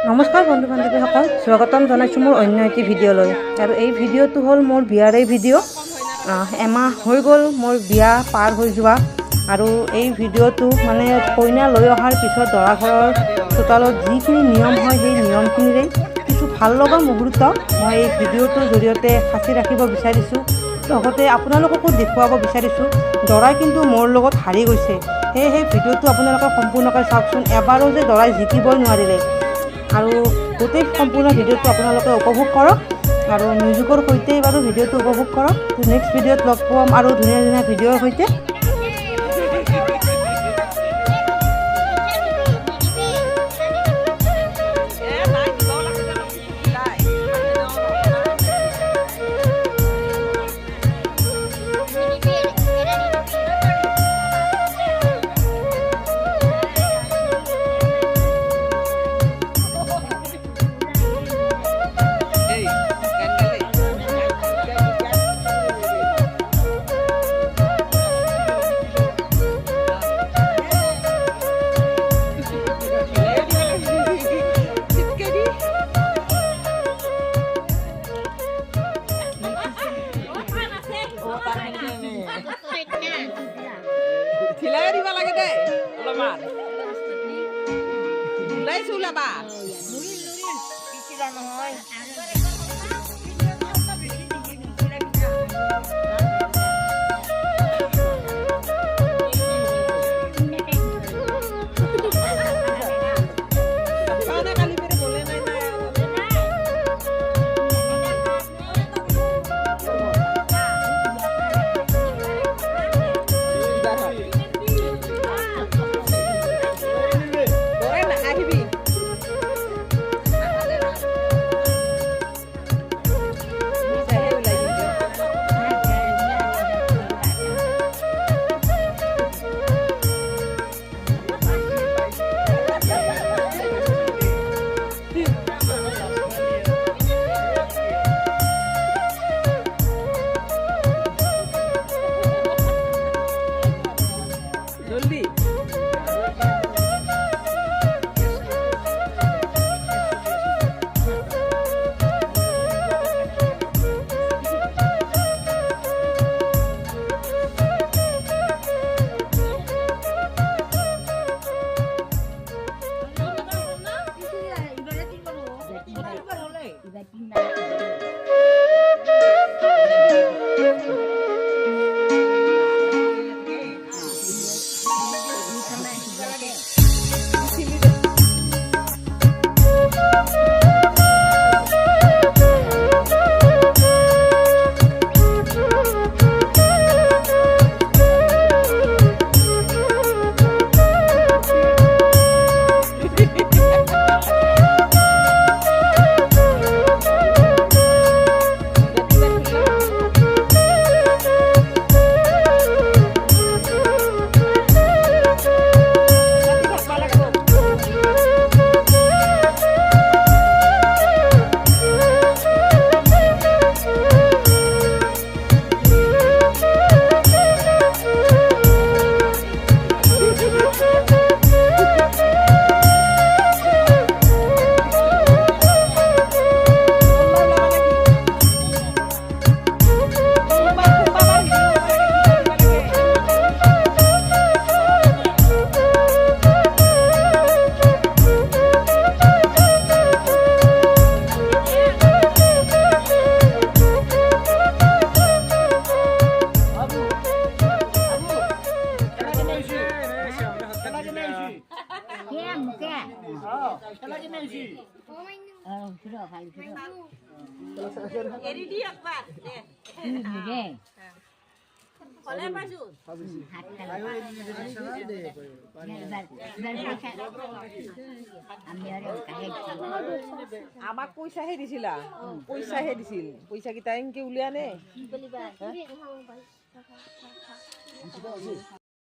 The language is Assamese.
নমস্কাৰ বন্ধু বান্ধৱীসকল, স্বাগতম জনাইছোঁ মোৰ অন্য এটি ভিডিঅ'লৈ। আৰু এই ভিডিঅ'টো হ'ল মোৰ বিয়াৰে ভিডিঅ'। এমাহ হৈ গ'ল মোৰ বিয়া পাৰ হৈ যোৱা। আৰু এই ভিডিঅ'টো মানে কইনা লৈ অহাৰ পিছত দৰা ঘৰৰ চোতালত যিখিনি নিয়ম হয় সেই নিয়মখিনিৰে কিছু ভাল লগা মুহূৰ্ত মই এই ভিডিঅ'টোৰ জৰিয়তে সাঁচি ৰাখিব বিচাৰিছোঁ। লগতে আপোনালোককো দেখুৱাব বিচাৰিছোঁ দৰাই কিন্তু মোৰ লগত হাৰি গৈছে। সেয়েহে ভিডিঅ'টো আপোনালোকে সম্পূৰ্ণকৈ চাওকচোন। এবাৰো যে দৰাই জিকিবই নোৱাৰিলে। আৰু গোটেই সম্পূৰ্ণ ভিডিঅ'টো আপোনালোকে উপভোগ কৰক আৰু মিউজিকৰ সৈতেই বাৰু ভিডিঅ'টো উপভোগ কৰক। নেক্সট ভিডিঅ'ত লগ পাম আৰু ধুনীয়া ধুনীয়া ভিডিঅ'ৰ সৈতে। Hilai di mana gede? Lemar. Mulai sulah ba. Nurin. Pikiran hoy. আমাক পইচাহে দিছিলা, পইচাহে দিছিল। পইচা কেইটা এনকে উলিয়া নে